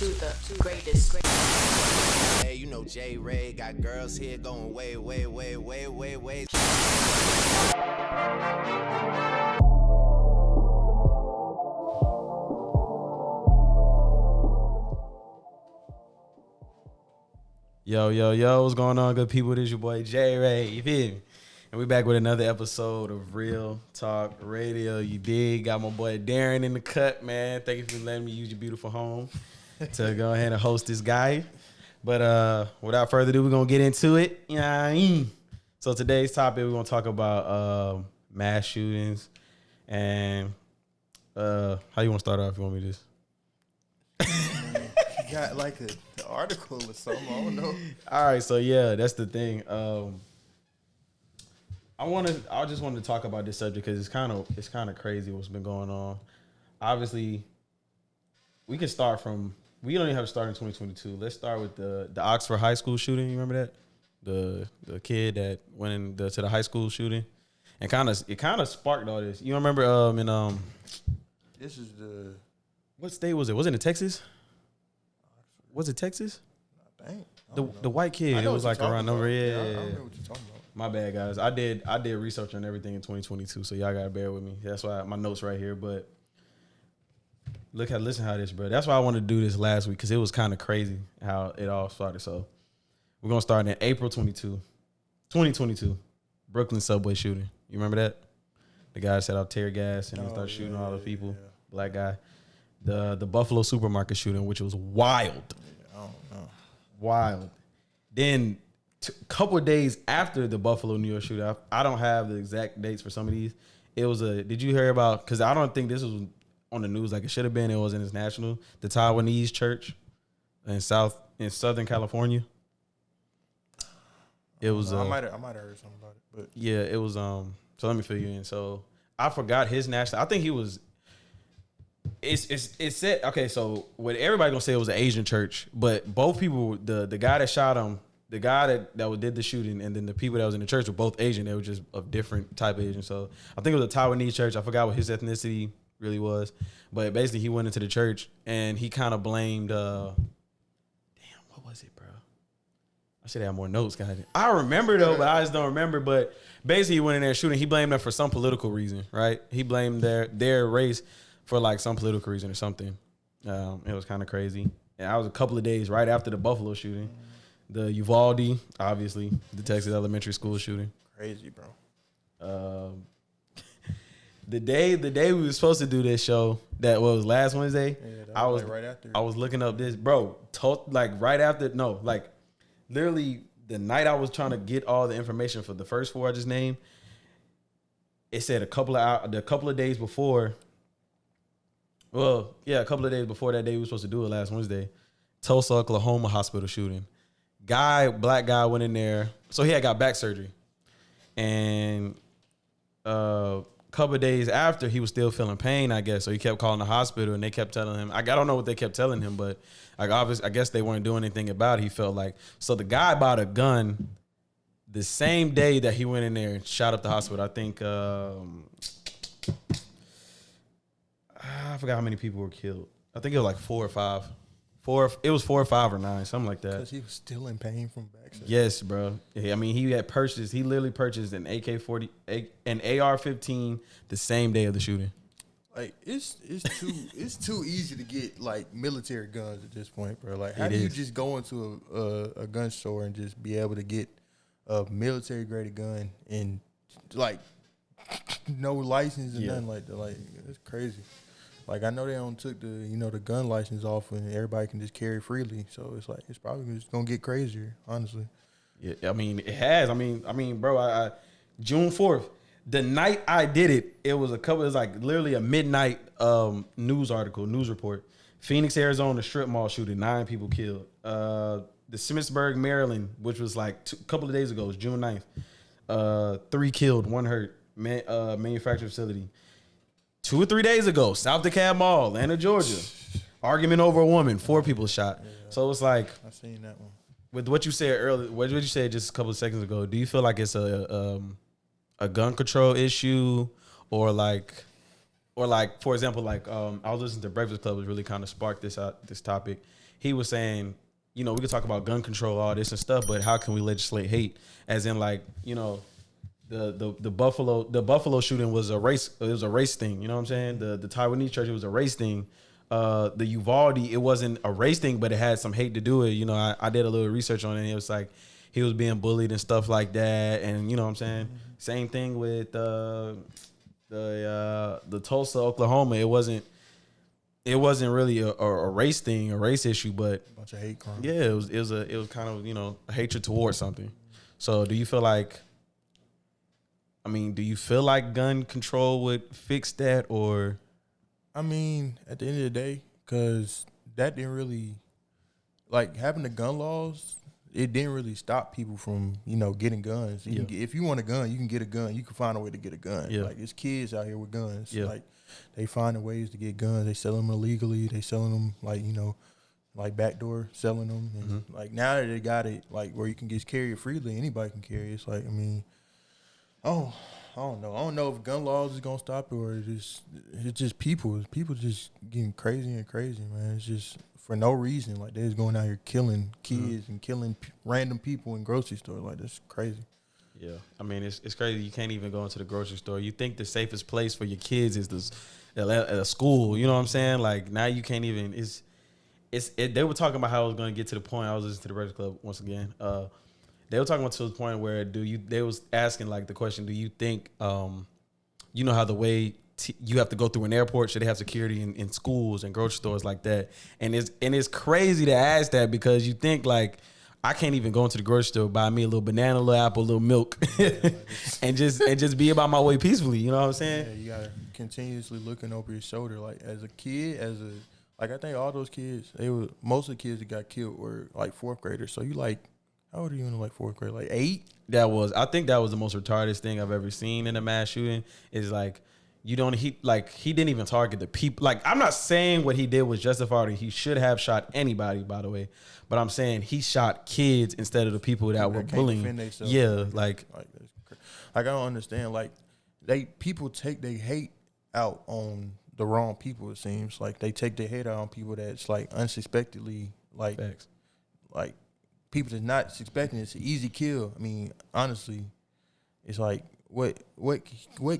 to the greatest. Hey, you know J Ray got girls here going way, way, way, way, way, way. Yo, what's going on, good people? This your boy J Ray, you feel me? And we back with another episode of Real Talk Radio. You dig? Got my boy Darion in the cut, man. Thank you for letting me use your beautiful home to go ahead and host this guy. But without further ado, we're gonna get into it. You know what I mean? So today's topic, we're gonna talk about mass shootings and how you wanna start off? You want me to just You got like the article or something. I don't know. All right, so yeah, that's the thing. I just wanted to talk about this subject because it's kind of crazy what's been going on. Obviously, we can start from. We don't even have to start in 2022. Let's start with the Oxford High School shooting. You remember that? The kid that went to the high school shooting, and it kind of sparked all this. You remember This is the what state was it? Was it in Texas? Was it Texas? I think The white kid. It was like around over. I Yeah. don't know what you're talking about. My bad, guys. I did research on everything in 2022, so y'all gotta bear with me. That's why my notes right here. But listen how this, bro. That's why I wanted to do this last week because it was kind of crazy how it all started. So we're gonna start in April 2022, Brooklyn subway shooting. You remember that? The guy set out tear gas and started shooting all the people. Yeah. Black guy. The Buffalo supermarket shooting, which was wild. Yeah, I don't know. Wild. Then a couple of days after the Buffalo, New York shootout, I don't have the exact dates for some of these. It was did you hear about, because I don't think this was on the news like it should have been. It was in national. The Taiwanese church in Southern California. It was. I might have heard something about it, but yeah, it was. So let me fill you in. So I forgot his national. I think he was. It said, okay, so what everybody gonna say it was an Asian church, but both people, the guy that shot him, the guy that did the shooting, and then the people that was in the church were both Asian. They were just of different type of Asian. So I think it was a Taiwanese church. I forgot what his ethnicity really was, but basically he went into the church and he kind of blamed. Damn, what was it, bro? I should have more notes, guys. I remember though, but I just don't remember. But basically, he went in there shooting. He blamed them for some political reason, right? He blamed their race for like some political reason or something. It was kind of crazy. And I was a couple of days right after the Buffalo shooting. The Uvalde, obviously, the Texas elementary school shooting. crazy, bro. The day we were supposed to do this show, that was last Wednesday. Yeah, that I was like right after. I was looking up this, bro. Right after, literally the night I was trying to get all the information for the first four I just named. It said a couple of days before. Well, yeah, a couple of days before that day we were supposed to do it last Wednesday. Tulsa, Oklahoma hospital shooting. Black guy went in there. So he had got back surgery. And a couple of days after, he was still feeling pain, I guess. So he kept calling the hospital and they kept telling him, I don't know what they kept telling him, but I guess they weren't doing anything about it. He felt like, so the guy bought a gun the same day that he went in there and shot up the hospital. I think, I forgot how many people were killed. I think it was like 4 or 5. It was 4 or 5 or 9, something like that. Because he was still in pain from back surgery. Yes, bro. Yeah, I mean, he literally purchased an an AR-15 the same day of the shooting. Like it's too easy to get like military guns at this point, bro. Like how do you just go into a gun store and just be able to get a military graded gun and like no license and nothing like that? Like it's crazy. Like I know they took the gun license off and everybody can just carry freely. So it's like it's probably just gonna get crazier, honestly. Yeah, I mean it has. I mean, bro. I June 4th, the night I did it, it was like literally a midnight news report. Phoenix, Arizona strip mall shooting, 9 people killed. The Smithsburg, Maryland, which was like a couple of days ago, it was June 9th. 3 killed, 1 hurt. Manufacturing facility. 2 or 3 days ago, South DeKalb Mall, Atlanta, Georgia. Argument over a woman, 4 people shot. Yeah, so it's like I seen that one. With what you said earlier, what did you say just a couple of seconds ago? Do you feel like it's a gun control issue, or like or like, for example, like I was listening to Breakfast Club, was really kind of sparked this topic. He was saying, you know, we could talk about gun control, all this and stuff, but how can we legislate hate? As in, like, you know, the Buffalo shooting was a race. It was a race thing. You know what I'm saying? The Taiwanese church, it was a race thing. The Uvalde, it wasn't a race thing, but it had some hate to do it. You know, I did a little research on it. And it was like he was being bullied and stuff like that. And you know what I'm saying? Mm-hmm. Same thing with the Tulsa, Oklahoma. It wasn't really a race thing, a race issue, but a bunch of hate crimes. Yeah, it was kind of, you know, a hatred towards something. So do you feel like gun control would fix that, or? I mean, at the end of the day, because that didn't really, like, having the gun laws, it didn't really stop people from, you know, getting guns. If you want a gun, you can get a gun. You can find a way to get a gun. Yeah. Like, it's kids out here with guns. Yeah. Like, they finding ways to get guns. They sell them illegally. They selling them, like, you know, like backdoor selling them. And like, now that they got it, like, where you can just carry it freely, anybody can carry it. It's like, I mean, I don't know. I don't know if gun laws is gonna stop it, or it's just people. People just getting crazy and crazy, man. It's just for no reason. Like, they're just going out here killing kids and killing random people in grocery stores. Like, that's crazy. Yeah, I mean, it's crazy. You can't even go into the grocery store. You think the safest place for your kids is a school. You know what I'm saying? Like, now you can't even. They were talking about how it was going to get to the point. I was listening to the Breakfast Club once again. They were talking about to the point where they was asking, like, the question, do you think, you know how the way you have to go through an airport, should they have security in schools and grocery stores like that? And it's crazy to ask that, because you think, like, I can't even go into the grocery store, buy me a little banana, a little apple, a little milk, and just be about my way peacefully. You know what I'm saying? Yeah, you gotta continuously looking over your shoulder. Like, as a kid, I think all those kids, most of the kids that got killed were like fourth graders. So you like, how old are you in like fourth grade? Like 8? I think that was the most retarded thing I've ever seen in a mass shooting. Is like, he didn't even target the people. Like, I'm not saying what he did was justified, or he should have shot anybody, by the way. But I'm saying he shot kids instead of the people that were bullying. Yeah, like I don't understand. Like, people take their hate out on the wrong people. It seems like they take their hate out on people that's like unsuspectedly, like facts. Like, people that's not expecting it's an easy kill. I mean, honestly, it's like what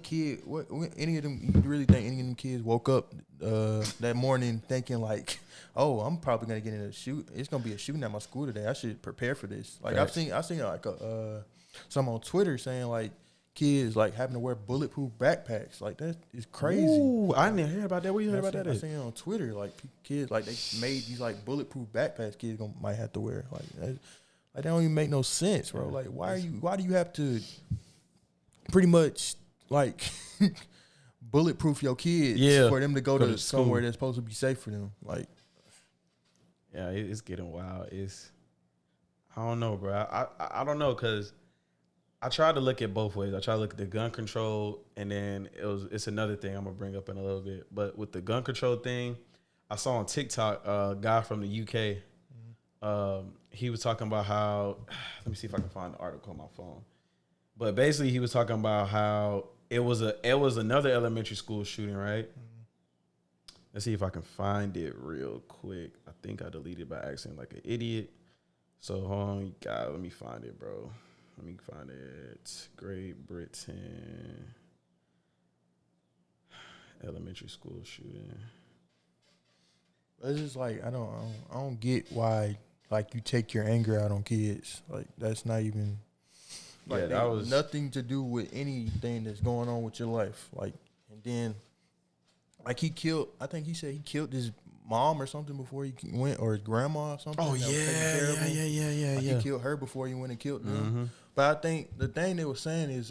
kid, what any of them, you really think any of them kids woke up that morning thinking like, oh, I'm probably gonna get in a shoot. It's gonna be a shooting at my school today. I should prepare for this. Like, I've seen like some on Twitter saying like kids like having to wear bulletproof backpacks. Like, that is crazy. Ooh, I didn't hear about that. Where you heard about that? I seen it on Twitter. Like, kids, like, they made these like bulletproof backpacks kids might have to wear. Like, that don't even make no sense, bro. Like, why do you have to pretty much like bulletproof your kids for them to go to somewhere that's supposed to be safe for them? Like, yeah, it's getting wild. I don't know, bro. I don't know, because I tried to look at both ways. I tried to look at the gun control, and then it's another thing I'm gonna bring up in a little bit. But with the gun control thing, I saw on TikTok a guy from the UK. He was talking about how, let me see if I can find the article on my phone. But basically, he was talking about how it was another elementary school shooting, right? Let's see if I can find it real quick. I think I deleted it by accident like an idiot. So hold on, God, let me find it, bro. Let me find it. Great Britain elementary school shooting. It's just like, I don't get why, like, you take your anger out on kids. Like, that's not even, like, that was nothing to do with anything that's going on with your life. Like, and then, like, I think he said he killed his mom or something before he went, or his grandma or something. Oh, yeah. He killed her before he went and killed them. Mm-hmm. But I think the thing they were saying is,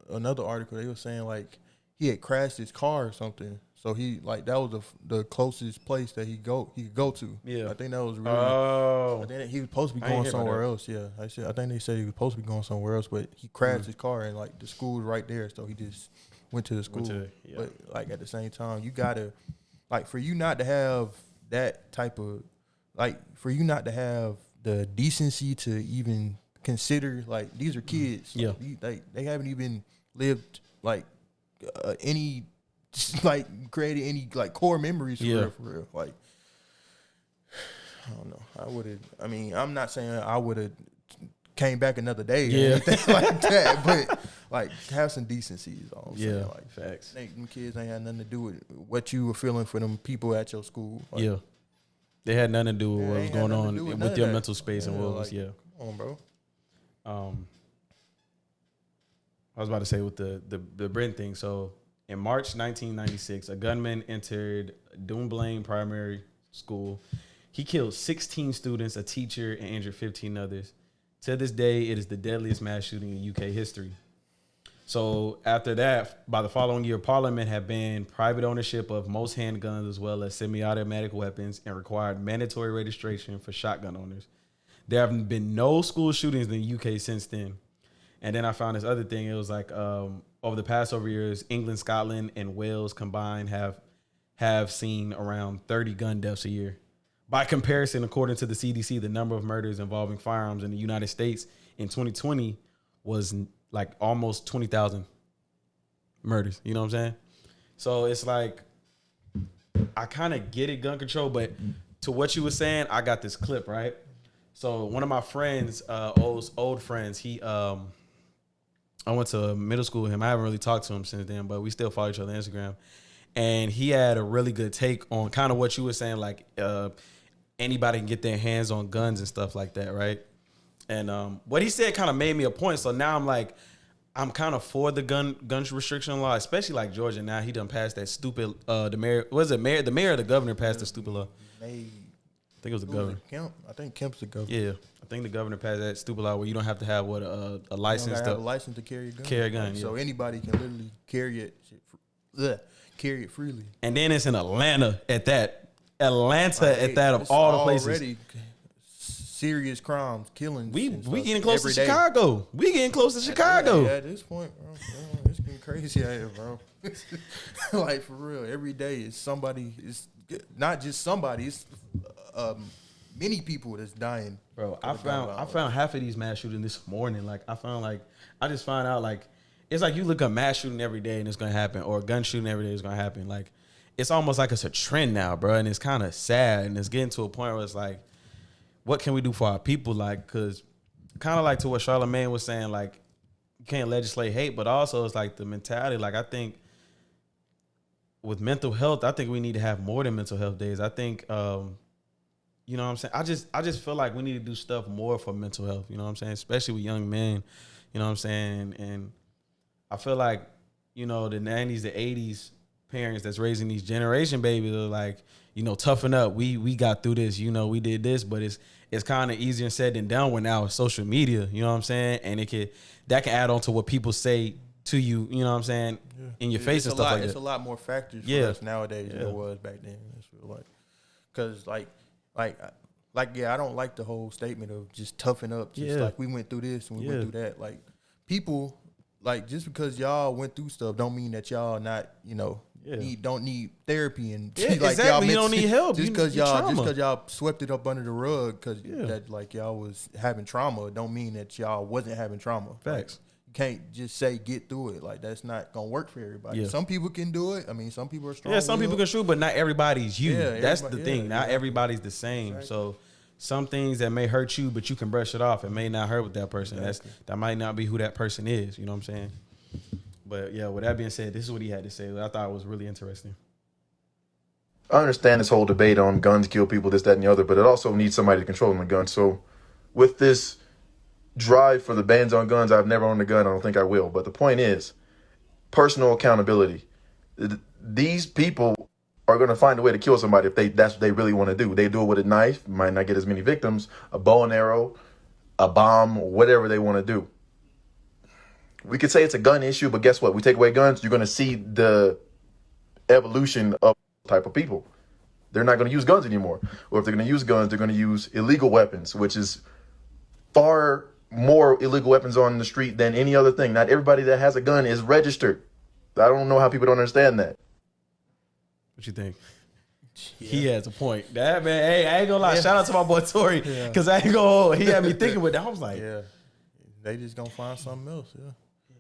another article, they were saying, like, he had crashed his car or something. So he, like, that was the closest place that he could go to. Yeah. I think that was really. Oh. I think he was supposed to be going somewhere else. Yeah. I think they said he was supposed to be going somewhere else, but he crashed his car, and, like, the school was right there. So he just went to the school. But, like, at the same time, you got to, like, for you not to have that type of, like, for you not to have the decency to even consider, like, these are kids. Yeah. Like, they haven't even lived, like, any like created any like core memories for real. Like, I don't know. I'm not saying I would have came back another day or anything like that, but like have some decency is all I'm saying. Like, facts. Them kids ain't had nothing to do with what you were feeling for them people at your school. Like, they had nothing to do with what was going on with your mental space and what was come on, bro. I was about to say with the Britain thing. So in March 1996, a gunman entered Dunblane Primary School. He killed 16 students, a teacher, and injured 15 others. To this day, it is the deadliest mass shooting in UK history. So after that, by the following year, Parliament had banned private ownership of most handguns as well as semi-automatic weapons and required mandatory registration for shotgun owners. There have been no school shootings in the UK since then. And then I found this other thing. It was like over the past years, England, Scotland, and Wales combined have seen around 30 gun deaths a year. By comparison, according to the CDC, the number of murders involving firearms in the United States in 2020 was like almost 20,000 murders. You know what I'm saying? So it's like, I kind of get it, gun control, but to what you were saying, I got this clip, right? So one of my friends, old friends, I went to middle school with him. I haven't really talked to him since then, but we still follow each other on Instagram. And he had a really good take on kind of what you were saying, like anybody can get their hands on guns and stuff like that, right? And what he said kind of made me a point. So now I'm like, I'm kind of for the gun restriction law, especially like Georgia. Now he done passed that stupid. The mayor or the governor passed the stupid law. I think it was the governor. Kemp. I think Kemp's the governor. Yeah, I think the governor passed that stupid law where you don't have to have a license. You don't have a license to carry a gun. Carry a gun. So anybody can literally carry it freely. And then it's in Atlanta at that. Of all the places. Already serious crimes, killings. We getting close to Chicago. We getting close to Chicago. At this point, bro, it's getting crazy out here, bro. Like for real, every day is somebody. It's not just somebody. It's many people that's dying. Bro, I found half of these mass shootings this morning. Like I just found out like it's like you look up mass shooting every day and it's gonna happen, or gun shooting every day is gonna happen. Like it's almost like it's a trend now, bro, and it's kind of sad, and it's getting to a point where it's like, what can we do for our people? Like, because kind of like to what Charlamagne was saying, like, you can't legislate hate, but also it's like the mentality. Like, I think with mental health, I think we need to have more than mental health days. I think, you know what I'm saying? I just feel like we need to do stuff more for mental health, you know what I'm saying? Especially with young men, you know what I'm saying? And I feel like, you know, the 90s, the 80s parents that's raising these generation babies are like, you know, toughen up. We got through this, you know, we did this, but it's kind of easier said than done when now it's social media, you know what I'm saying? And that can add on to what people say to you, you know what I'm saying, in your face and stuff like that. It's a lot more factors for us nowadays than it was back then. That's what because I don't like the whole statement of just toughen up. Just like we went through this and we went through that. Like people, like just because y'all went through stuff don't mean that y'all not, you know, don't need therapy and like exactly. Y'all you don't need help. Just because y'all swept it up under the rug because that like y'all was having trauma don't mean that y'all wasn't having trauma. Facts. You can't just say get through it. Like that's not gonna work for everybody. Yeah. Some people can do it. I mean, some people are strong. Yeah, some people can shoot, but not everybody's you. Yeah, that's the thing. Not everybody's the same. Exactly. So some things that may hurt you, but you can brush it off. It may not hurt with that person. Exactly. That might not be who that person is. You know what I'm saying? But yeah, with that being said, this is what he had to say. I thought it was really interesting. I understand this whole debate on guns kill people, this, that, and the other, but it also needs somebody to control the gun. So with this drive for the bans on guns, I've never owned a gun. I don't think I will. But the point is personal accountability. These people are going to find a way to kill somebody if that's what they really want to do. They do it with a knife, might not get as many victims, a bow and arrow, a bomb, whatever they want to do. We could say it's a gun issue, but guess what? We take away guns, you're going to see the evolution of type of people. They're not going to use guns anymore. Or if they're going to use guns, they're going to use illegal weapons, which is far more illegal weapons on the street than any other thing. Not everybody that has a gun is registered. I don't know how people don't understand that. What you think? Yeah. He has a point. That man, hey, I ain't gonna lie. Shout out to my boy Tori, because I ain't gonna. He had me thinking with that. I was like, they just gonna find something else. Yeah,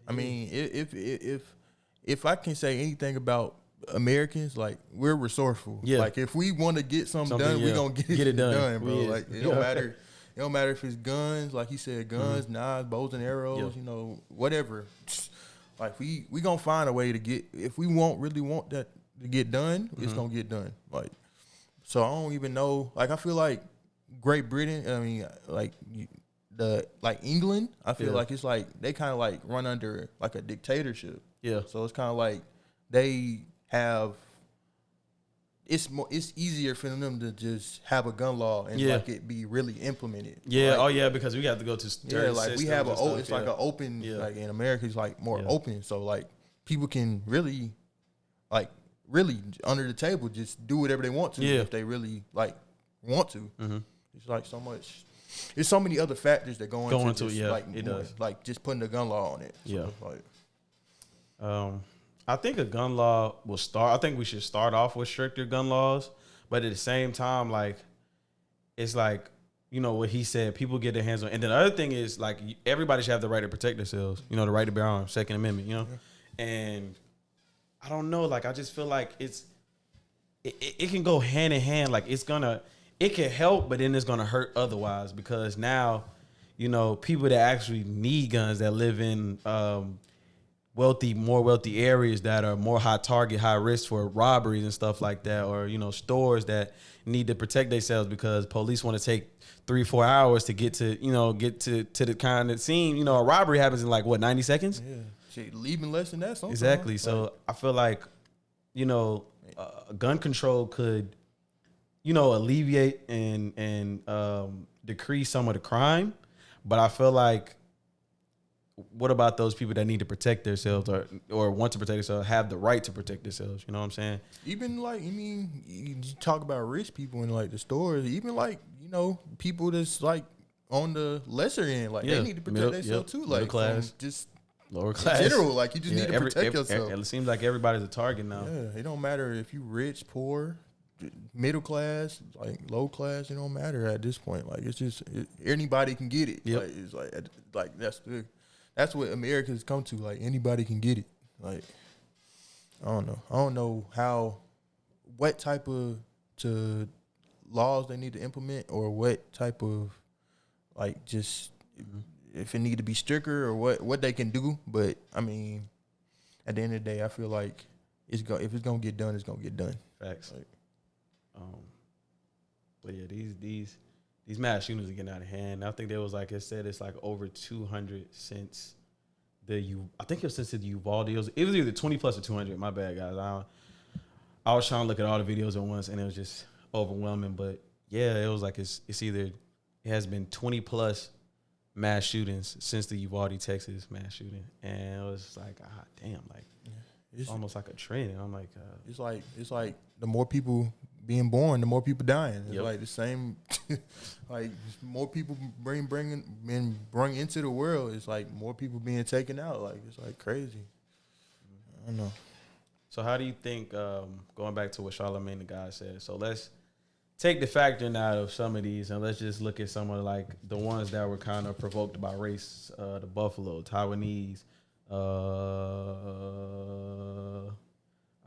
I mean, if I can say anything about Americans, like, we're resourceful. Yeah. Like, if we want to get something done, yeah. we gonna get it done, bro. We Like, is. it don't matter. It don't matter if it's guns, like he said, guns, knives, bows and arrows, Yeah. you know, whatever. Like, we gonna find a way to get. If we really want that to get done, it's gonna get done. Like, so I don't even know. Like, I feel like Great Britain. I mean, like England. I feel like it's like they kind of like run under like a dictatorship. Yeah. So it's kind of like they have. It's easier for them to just have a gun law and like it be really implemented. Yeah. Like, Because we have to go to like we have it's like an open like in America it's like more open. So like people can really under the table just do whatever they want to if they really like want to. It's like so much. There's so many other factors that go into just, like it does. Like just putting a gun law on it. So it's like, I think a gun law will start. I think we should start off with stricter gun laws, but at the same time, like, it's like, you know, what he said, people get their hands on. And then the other thing is, like, everybody should have the right to protect themselves, you know, the right to bear arms, Second Amendment, you know? And I don't know, like, I just feel like it can go hand in hand. Like, it can help, but then it's going to hurt otherwise because now, you know, people that actually need guns that live in, more wealthy areas that are more high target, high risk for robberies and stuff like that, or, you know, stores that need to protect themselves because police want to take 3-4 hours to get to the kind of scene. You know, a robbery happens in like what, 90 seconds? yeah, shit, leaving less than that. Sometimes. Exactly. So I feel like, you know, gun control could, you know, alleviate and decrease some of the crime, but I feel like, what about those people that need to protect themselves or want to protect themselves, have the right to protect themselves? You know what I'm saying? Even like, I mean, you talk about rich people in like the stores, even like, you know, people that's like on the lesser end, like they need to protect themselves too. Like middle class, just lower class. In general, like you just need to protect yourself. It seems like everybody's a target now. Yeah, it don't matter if you rich, poor, middle class, like low class. It don't matter at this point. Like it's just anybody can get it. Yep. Like it's like that's what America's come to. Like anybody can get it. Like I don't know what type of laws they need to implement or what type of like just if it need to be stricter or what they can do. But I mean, at the end of the day, I feel like if it's gonna get done, it's gonna get done. Facts. Like, but yeah, these mass shootings are getting out of hand. I think there was like it said it's like over 200 since I think it was since the Uvalde. It was either 20 plus or 200. My bad, guys. I was trying to look at all the videos at once and it was just overwhelming. But yeah, it was like it's either it has been 20 plus mass shootings since the Uvalde, Texas mass shooting, and it was like, damn, like it's almost like a trend. And I'm like, it's like the more people being born, the more people dying. It's like the same, like more people bring into the world. It's like more people being taken out. Like it's like crazy. I don't know. So how do you think, going back to what Charlamagne the guy said, so let's take the factoring out of some of these and let's just look at some of like the ones that were kind of provoked by race, the Buffalo, Taiwanese,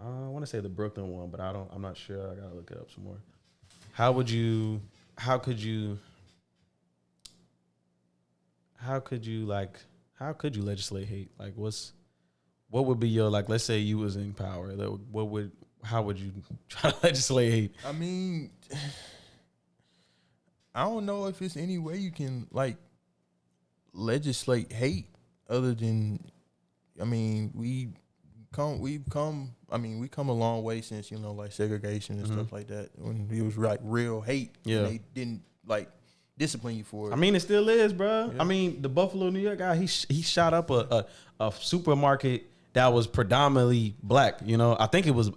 I want to say the Brooklyn one, but I'm not sure. I gotta look it up some more. How could you legislate hate? Like what would be your, like, let's say you was in power, how would you try to legislate hate? I mean, I don't know if it's any way you can like legislate hate other than, I mean, we've come a long way since, you know, like segregation and stuff like that, when it was like real hate. Yeah. And they didn't like discipline you for it. I mean, it still is, bro. Yeah. I mean, the Buffalo, New York guy, he shot up a supermarket that was predominantly black. You know, I think it was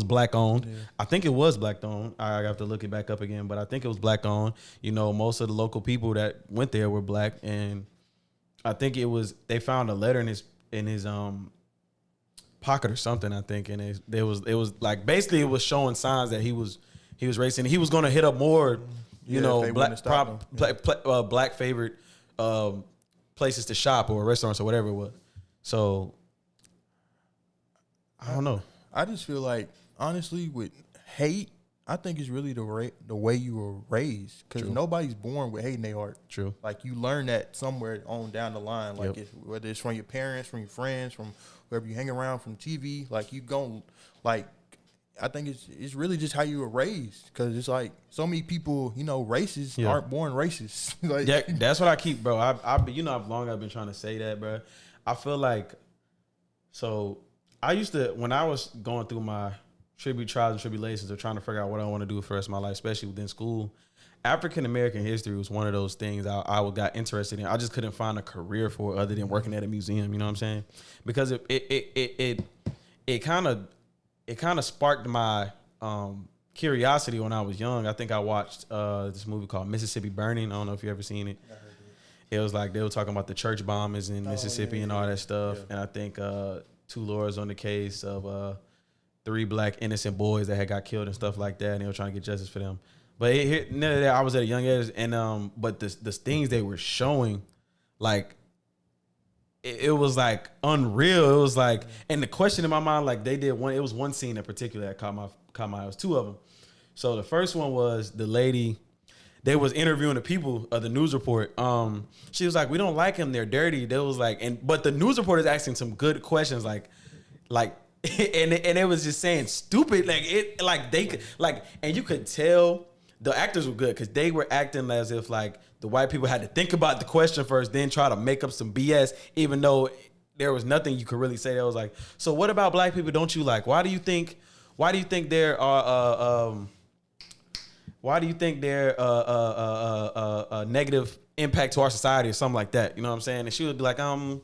black owned. Yeah. I think it was black owned. I have to look it back up again, but I think it was black owned. You know, most of the local people that went there were black, and I think they found a letter in his pocket or something, I think, and it was like basically it was showing signs that he was racist. He was going to hit up more, black favorite places to shop or restaurants or whatever it was. So I don't know. I just feel like, honestly, with hate, I think it's really the way you were raised. Because nobody's born with hate in their heart. True. Like, you learn that somewhere on down the line. Like, whether it's from your parents, from your friends, from wherever you hang around, from TV. Like, you gon' like, I think it's really just how you were raised. Because it's like, so many people, you know, racist aren't born racist. Like, Yeah, that's what I keep, bro. I've been trying to say that, bro. I feel like, so I used to, when I was going through my trials and tribulations of trying to figure out what I want to do for the rest of my life, especially within school, African American history was one of those things I got interested in. I just couldn't find a career for it other than working at a museum. You know what I'm saying? Because it kind of sparked my curiosity when I was young. I think I watched this movie called Mississippi Burning. I don't know if you ever seen it. It was like they were talking about the church bombings in Mississippi and all that stuff. Yeah. And I think two lawyers on the case of 3 black innocent boys that had got killed and stuff like that, and they were trying to get justice for them. But none of that. I was at a young age, and but the things they were showing, like it was like unreal. It was like, and the question in my mind, like they did one. It was one scene in particular that caught my eye. It was 2 of them. So the first one was the lady. They was interviewing the people of the news report. She was like, "We don't like them. They're dirty." They was like, but the news reporter is asking some good questions, like. And it was just saying stupid, and you could tell the actors were good because they were acting as if like the white people had to think about the question first, then try to make up some BS, even though there was nothing you could really say. That was like, so what about black people? Don't you like? Why do you think there are a negative impact to our society or something like that? You know what I'm saying? And she would be like, well,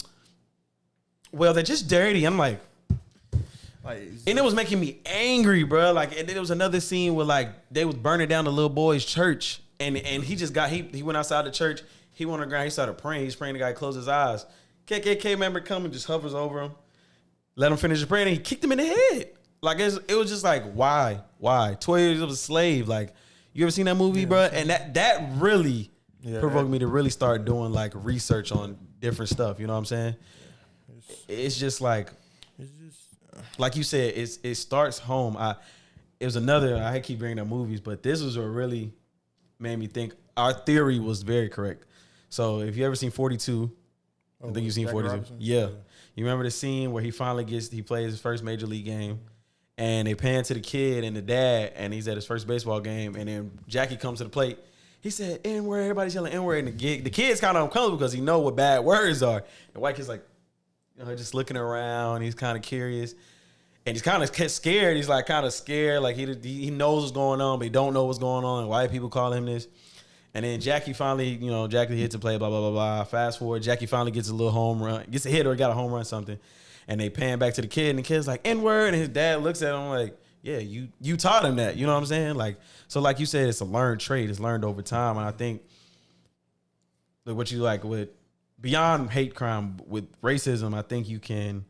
they're just dirty. I'm like. And it was making me angry, bro. Like, and then there was another scene where like they was burning down the little boy's church, and he just got he went outside the church. He went on the ground. He started praying. He's praying. The guy closed his eyes. KKK member come and just hovers over him, let him finish the prayer, and he kicked him in the head. Like it was just like why 12 years of a slave. Like, you ever seen that movie, bro? And that really provoked me to really start doing like research on different stuff. You know what I'm saying? It's just like. Like you said, it starts home. It was another. I keep bringing up movies, but this was what really made me think. Our theory was very correct. So if you ever seen 42, I think you've seen 42. Robinson? Yeah, you remember the scene where he plays his first major league game, and they pan to the kid and the dad, and he's at his first baseball game, and then Jackie comes to the plate. He said N-word. Everybody's yelling N-word, and the kid's kind of uncomfortable because he know what bad words are. The white kid's like. Just looking around, he's kind of curious, and he's kind of scared. He's like kind of scared, like he knows what's going on, but he don't know what's going on. And white people call him this, and then Jackie finally, Jackie hits a play, blah blah blah blah. Fast forward, Jackie finally gets a little home run, gets a hit or got a home run something, and they pan back to the kid, and the kid's like N-word, and his dad looks at him like, yeah, you taught him that, you know what I'm saying? Like, so like you said, it's a learned trait, it's learned over time, and I think what you like with. Beyond hate crime with racism, I think you can.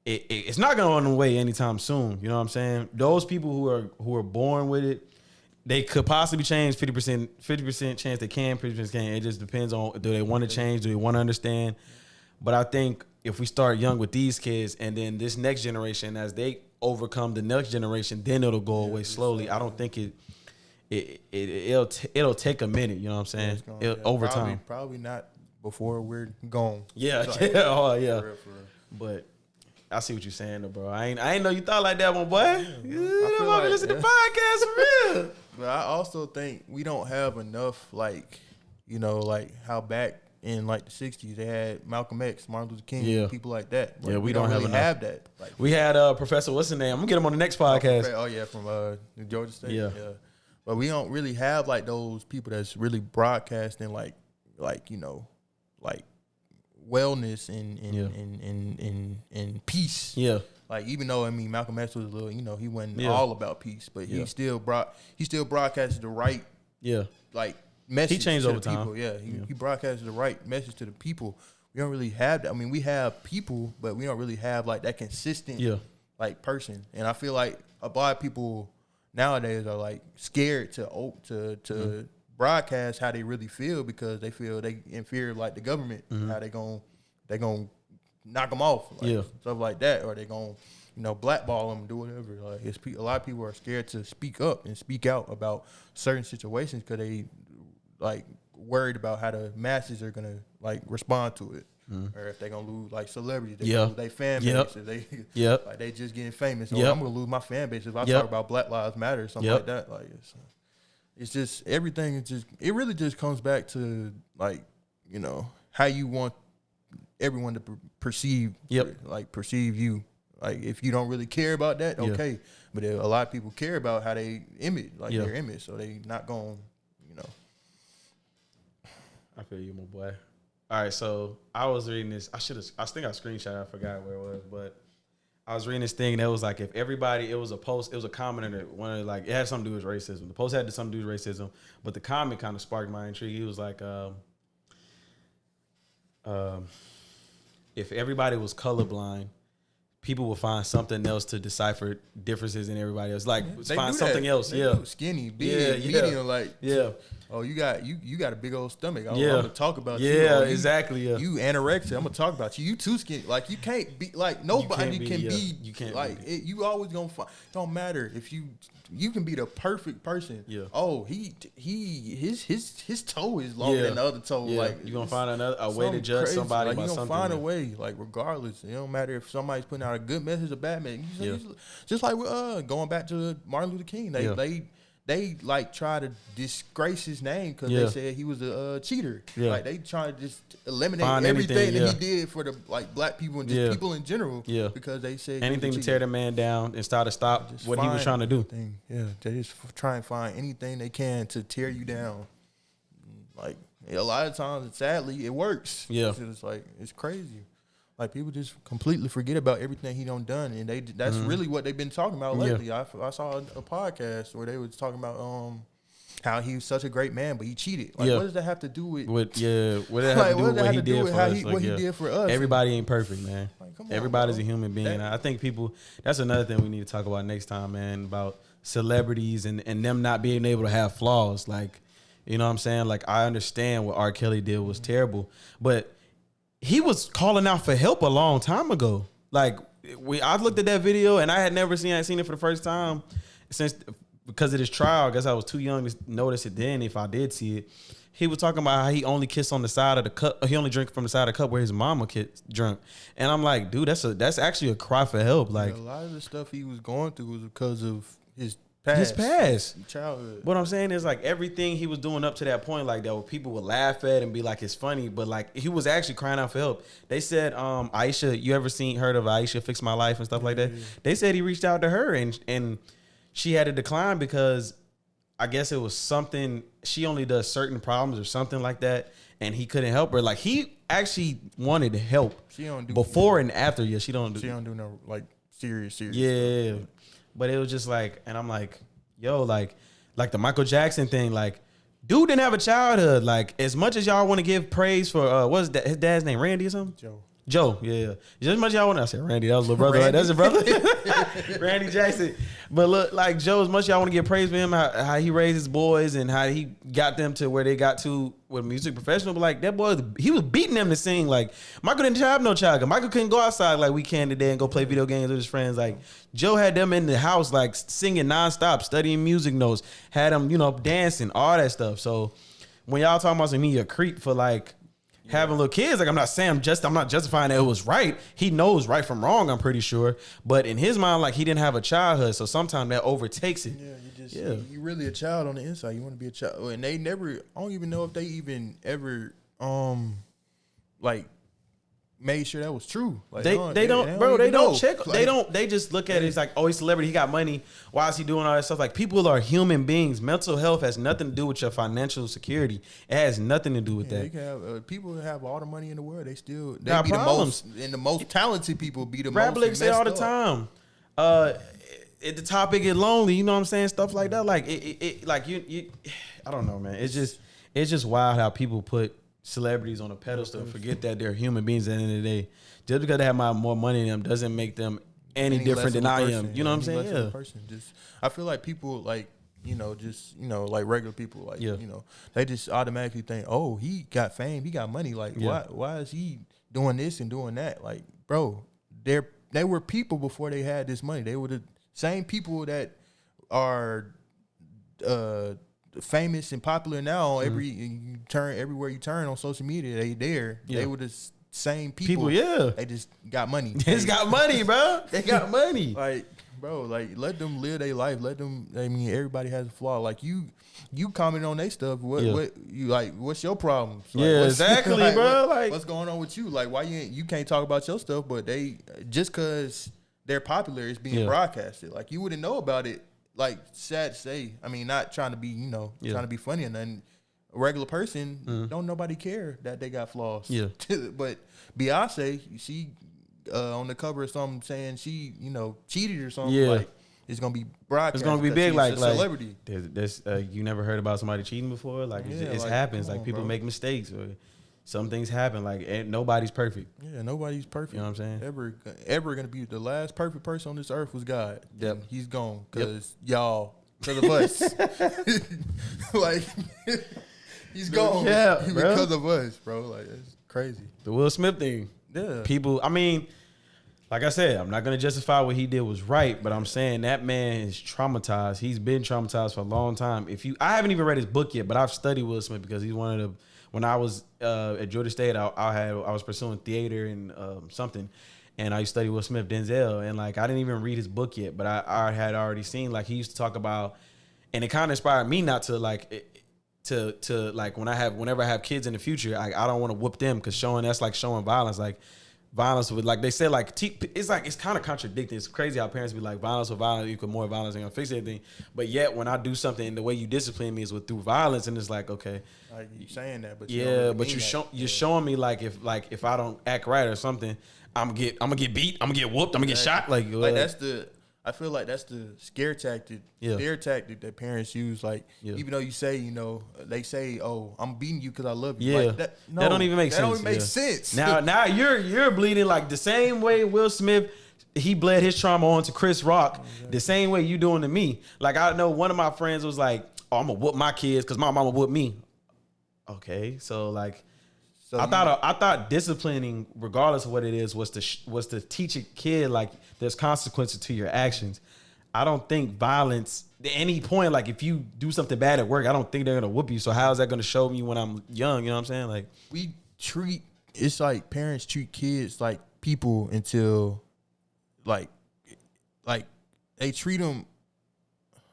It's not going to go away anytime soon. You know what I'm saying? Those people who are born with it, they could possibly change. 50% chance they can, 50% can. It just depends on, do they want to change? Do they want to understand? But I think if we start young with these kids, and then this next generation, as they overcome the next generation, then it'll go away slowly. I don't think it'll take a minute. You know what I'm saying? Over time. Probably not. Before we're gone. Yeah, like, yeah, oh yeah. For real. But I see what you're saying, though, bro. I ain't know you thought like that one, boy. I feel like listen to podcasts for real. But I also think we don't have enough, like how back in like the '60s they had Malcolm X, Martin Luther King, people like that. Like, we don't really have that. Like, we had Professor, what's his name? I'm gonna get him on the next podcast. From Georgia State. Yeah. But we don't really have like those people that's really broadcasting like wellness and peace. Yeah. Like, even though Malcolm X was a little, he wasn't all about peace, but he still broadcasted the right message. He changed to over the time. People. He broadcasted the right message to the people. We don't really have that. We have people, but we don't really have like that consistent person. And I feel like a lot of people nowadays are like scared to broadcast how they really feel because they feel they in fear like the government, how they gonna knock them off, stuff like that, or they gonna blackball them, do whatever. Like a lot of people are scared to speak up and speak out about certain situations because they like worried about how the masses are gonna like respond to it. Or if they're gonna lose like celebrities, they lose their fan base. If they like they just getting famous. So I'm gonna lose my fan base if I talk about Black Lives Matter or something like that. Like it's just everything. It really just comes back to like how you want everyone to perceive you. Like if you don't really care about that, okay. But a lot of people care about how they image, their image, so they not going. I feel you, my boy. All right, so I was reading this. I think I screenshot. I forgot where it was, but I was reading this thing that was like, if everybody, it was a post, it was a comment, and it had something to do with racism. The post had something to do with racism, but the comment kind of sparked my intrigue. He was like, if everybody was colorblind, people will find something else to decipher differences in everybody else. Like find something else. Skinny, big, medium. Like oh, you got a big old stomach. I'm gonna talk about you. Yeah, exactly. Yeah. You anorexic. I'm gonna talk about you. You too skinny. Like you can't be like nobody can be. You can't like be. You always gonna find. Don't matter if you can be the perfect person. Yeah. Oh, his toe is longer than the other toe. Yeah. Like you gonna find a way to judge somebody by you something. You gonna find a way. Like regardless, it don't matter if somebody's putting out a good message or bad message. Just like with going back to Martin Luther King, they like try to disgrace his name because they said he was a cheater. Yeah. Like they try to just eliminate everything that he did for the black people and just people in general. Yeah. Because they said anything to tear the man down and stop what he was trying to do. They just try and find anything they can to tear you down. Like a lot of times, sadly, it works. Yeah. It's like it's crazy. Like people just completely forget about everything he done, and that's really what they've been talking about lately. I saw a podcast where they was talking about how he was such a great man, but he cheated. Like what does that have to do with? What does that have to do with what he did for us? What he did for us? Everybody ain't perfect, man. Like, everybody's a human being. I think people. That's another thing we need to talk about next time, man. About celebrities and them not being able to have flaws. Like, you know what I'm saying? Like I understand what R. Kelly did was terrible, but he was calling out for help a long time ago. Like I looked at that video and I had never seen it for the first time because of this trial. I guess I was too young to notice it then. If I did see it, he was talking about how he only kissed on the side of the cup. He only drank from the side of the cup where his mama drunk. And I'm like, dude, that's actually a cry for help. Like a lot of the stuff he was going through was because of his childhood. What I'm saying is like everything he was doing up to that point, like that people would laugh at and be like it's funny, but like he was actually crying out for help. They said Aisha, you ever heard of Aisha Fix My Life and stuff like that? They said he reached out to her and she had to decline because I guess it was something, she only does certain problems or something like that, and he couldn't help her. Like he actually wanted help. She don't do before and after. Yeah, she don't do no like serious. Yeah. Stuff. But it was just like, and I'm like, yo, like the Michael Jackson thing, like, dude didn't have a childhood. Like, as much as y'all want to give praise for, what's his dad's name, Randy or something? Joe, yeah. Just as much as y'all want to, I said Randy, that was little brother, right? That's his brother. Randy Jackson. But look, like Joe, as much as y'all want to give praise for him, how he raised his boys and how he got them to where they got to with music professional, but like that boy, he was beating them to sing. Like Michael didn't have no child. Michael couldn't go outside like we can today and go play video games with his friends. Like Joe had them in the house, like singing nonstop, studying music notes, had them, dancing, all that stuff. So when y'all talking about me a creep for like having little kids, like I'm not justifying that it was right. He knows right from wrong, I'm pretty sure. But in his mind, like he didn't have a childhood, so sometimes that overtakes it. You really a child on the inside. You want to be a child, and they never. I don't even know if they even ever like made sure that was true. Like they don't check. Like, they just look at it. It's like, oh, he's a celebrity. He got money. Why is he doing all that stuff? Like people are human beings. Mental health has nothing to do with your financial security. It has nothing to do with that. They can have, people who have all the money in the world. They be problems. The most talented people be the Brad most. Blake say all the time. At the topic get lonely. You know what I'm saying? Stuff like that. Like it like you. I don't know, man. It's just wild how people put celebrities on a pedestal and forget that they're human beings at the end of the day. Just because they have more money than them doesn't make them any different than I am. You know what I'm saying? Yeah. I feel like people like, like regular people, like, they just automatically think, oh, he got fame, he got money. Like, why is he doing this and doing that? Like, bro, they're were people before they had this money. They were the same people that are famous and popular now. Everywhere you turn on social media, they there. Yeah. They were the same people. Yeah. They just got money. They just got money, bro. They got money. Like, bro, like let them live their life. Let them. I mean, everybody has a flaw. Like you comment on their stuff. What you like? What's your problems? Like, Yeah, exactly, like, bro. Like, what's going on with you? Like, why you can't talk about your stuff? But they just because they're popular, it's being broadcasted. Like you wouldn't know about it. Like sad to say. I mean, not trying to be trying to be funny and then a regular person don't nobody care that they got flaws. Yeah. But Beyonce, she on the cover of something saying she cheated or something. Yeah. Like it's gonna be broadcast. it's gonna be big, she's like a celebrity. There's you never heard about somebody cheating before? Like it like, happens. come Like on, people bro. make mistakes or some things happen. Like nobody's perfect. Yeah, nobody's perfect. You know what I'm saying? Ever gonna be the last perfect person on this earth was God. Yep. And he's gone because y'all, because of us. Like he's gone. Yeah, bro. because of us, bro. Like it's crazy. The Will Smith thing. Yeah. People, I mean, like I said, I'm not gonna justify what he did was right, but I'm saying that man is traumatized. He's been traumatized for a long time. I haven't even read his book yet, but I've studied Will Smith because he's one of the. When I was at Georgia State, I was pursuing theater and something, and I used to study Will Smith, Denzel, and like I didn't even read his book yet, but I had already seen like he used to talk about, and it kind of inspired me not to like. To like whenever I have kids in the future, I don't want to whoop them because that's like showing violence. Like violence with like they say like it's kind of contradicting. It's crazy how parents be like violence with violence equal more violence ain't gonna fix anything. But yet when I do something, the way you discipline me is through violence, and it's like okay, Like you saying that, but you're showing me like if I don't act right or something, I'm gonna get beat, I'm gonna get whooped, I'm gonna get shot. Like I feel like that's the scare tactic. Yeah. Scare tactic that parents use. Like even though you say they say, "Oh, I'm beating you because I love you." Yeah, Like, that don't even make sense. That don't make sense. Now you're bleeding like the same way Will Smith. He bled his trauma onto Chris Rock the same way you doing to me. Like I know one of my friends was like, "Oh, I'm gonna whoop my kids because my mama whooped me." Okay, so like. So I thought disciplining, regardless of what it is, was to teach a kid like there's consequences to your actions. I don't think violence at any point, like if you do something bad at work, I don't think they're gonna whoop you. So how is that gonna show me when I'm young? You know what I'm saying? Like it's like parents treat kids like people until like they treat them.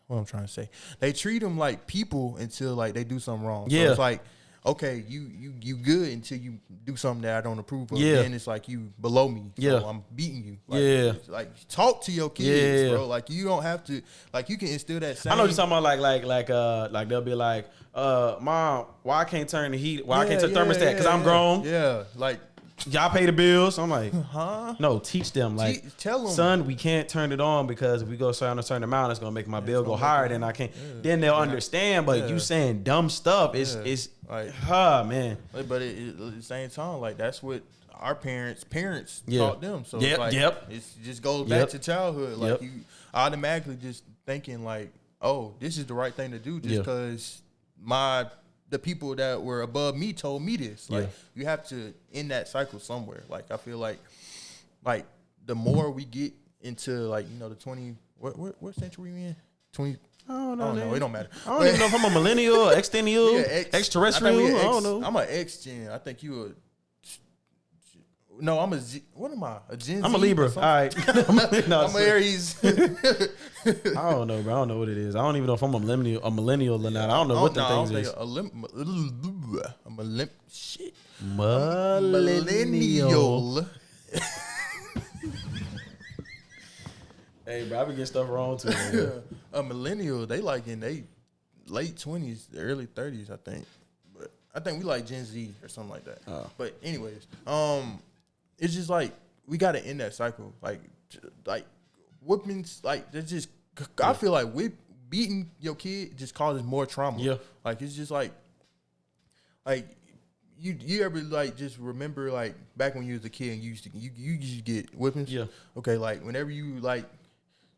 What I'm trying to say, they treat them like people until like they do something wrong. Yeah. So it's like, okay, you good until you do something that I don't approve of. Yeah. Then it's like you below me. So Yeah. I'm beating you. Like, Yeah. Like talk to your kids, Yeah. bro. Like you don't have to. Like you can instill that same. I know what you're talking about. Like they'll be like, Mom, why I can't turn the heat? Why I can't turn the thermostat? Because I'm grown. Yeah. Like Y'all pay the bills. I'm like, huh? no, teach them. Like, tell them, son, we can't turn it on because if we go down a certain amount, it's gonna make my bill go higher. Then I can't. Then they'll understand. But you saying dumb stuff is like, man. But at the same time, like that's what our parents taught them. So it just goes back to childhood. Like you automatically just thinking like, oh, this is the right thing to do just because the people that were above me told me this. Like you have to end that cycle somewhere. Like I feel like the more we get into like the 20 what century we in 20. I don't know. It don't matter. I don't even know if I'm a millennial, extennial, extraterrestrial. I don't know. I'm an X Gen. I think you a. No, I'm a Z. What am I? A Gen Z? I'm a Libra. All right. I'm Aries. I don't know, bro. I don't know what it is. I don't even know if I'm a millennial or not. I don't know what the things is. Shit. Millennial. Hey, bro, I be getting stuff wrong too. Man. A millennial, they like in they late 20s, early 30s, I think. But I think we like Gen Z or something like that. But anyways, it's just like we got to end that cycle. Like whoopings, like they're just. I feel like beating your kid just causes more trauma. Yeah, like it's just like you ever like just remember like back when you was a kid and you used to get whippings. Yeah. Okay, like whenever you like.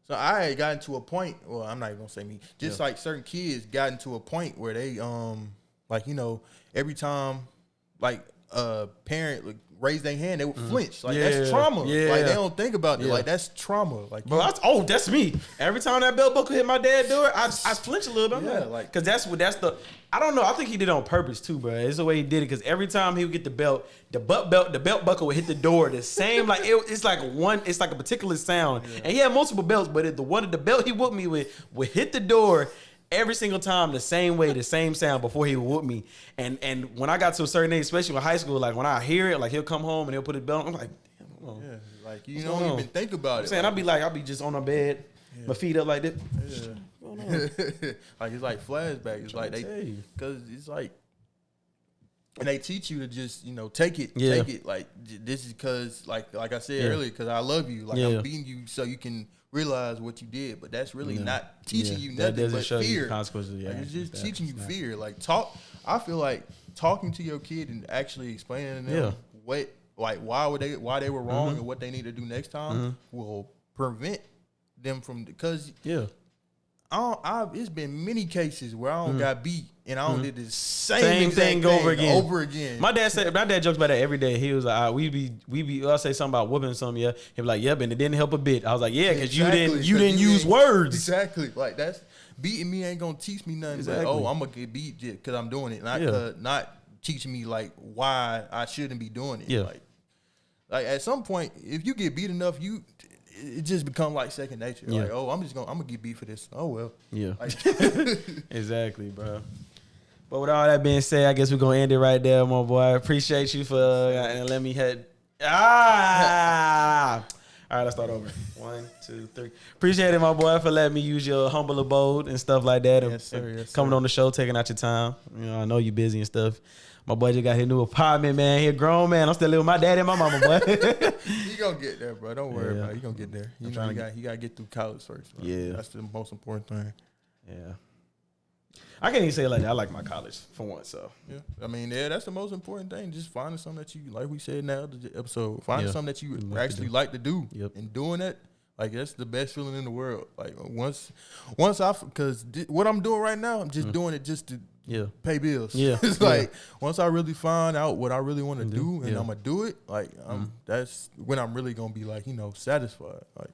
So I had gotten to a point. Well, I'm not even gonna say me. Just like certain kids gotten to a point where they like every time like a parent raise their hand, they would flinch. Like that's trauma. Yeah. Like they don't think about it. Like that's trauma. Like Bro, that's me. Every time that belt buckle hit my dad do it, I flinch a little bit. Yeah, like because that's the. I don't know. I think he did it on purpose too, bro. It's the way he did it. Because every time he would get the belt buckle would hit the door the same. Like it's like a particular sound. And he had multiple belts, but the belt he whooped me with would hit the door every single time the same way, the same sound before he would whoop me. And when I got to a certain age, especially with high school, like when I hear it, like he'll come home and he'll put his belt on. I'm like, damn, hold on. Yeah, like you don't even think about it. I'm saying I'll be just on my bed, my feet up like this. Yeah. Like it's like flashback. It's like because it's like, and they teach you to just take it. Like this is because like I said earlier, because I love you. Like I'm beating you so you can realize what you did, but that's really not teaching you nothing but fear. You consequences. Yeah, like it's just teaching you fear. Like I feel like talking to your kid and actually explaining to them why they were wrong and what they need to do next time will prevent them from because it's been many cases where I don't got beat and I don't did the same thing over again. My dad jokes about that every day. He was like, I'll say something about whooping something. Yeah, he'd be like, yep, and it didn't help a bit. I was like, yeah, because you didn't use words. Exactly. Like that's beating me ain't gonna teach me nothing. Exactly. But I'm gonna get beat because I'm doing it, not teaching me like why I shouldn't be doing it. Yeah. Like at some point, if you get beat enough, it just become like second nature. Yeah. Like, oh, I'm gonna get beat for this. Oh well. Yeah. Like, exactly, bro. But with all that being said, I guess we're gonna end it right there, my boy. I appreciate you for let me head. All right, let's start over. 1, 2, 3. Appreciate it, my boy, for letting me use your humble abode and stuff like that. Yes, sir. Yes, coming on the show, taking out your time. I know you busy and stuff. My boy just got his new apartment, man. He a grown man. I'm still living with my daddy and my mama, boy. You gonna get there, bro. Don't worry about it. You gonna get there. You gotta get through college first, bro. Yeah. That's the most important thing. Yeah. I can't even say it like that. I like my college for once, so. Yeah. I mean, that's the most important thing. Just finding something that you, like we said in the other episode, finding something that you actually like to do. Yep. And doing it, like, that's the best feeling in the world. Like, because what I'm doing right now, I'm just doing it just to pay bills. Yeah. It's like, once I really find out what I really want to do and I'm going to do it, like, that's when I'm really going to be, like, satisfied. Like,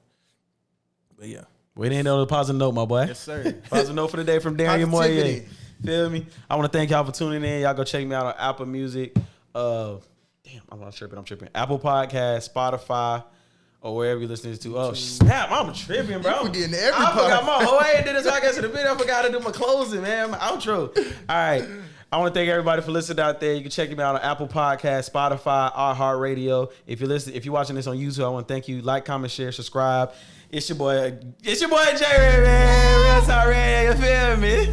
but yeah. We didn't know the positive note, my boy. Yes, sir. Positive note for the day from Darion Moyer. Feel me? I want to thank y'all for tuning in. Y'all go check me out on Apple Music. I'm tripping. Apple Podcast, Spotify, or wherever you're listening to. Oh, snap. I'm tripping, bro. I'm forgetting every I forgot my whole way to this podcast in the video. I forgot to do my closing, man. My outro. All right. I want to thank everybody for listening out there. You can check me out on Apple Podcast, Spotify, iHeartRadio. If you're watching this on YouTube, I want to thank you. Like, comment, share, subscribe. It's your boy Jarrett, man. Real Talk Radio, you feel me?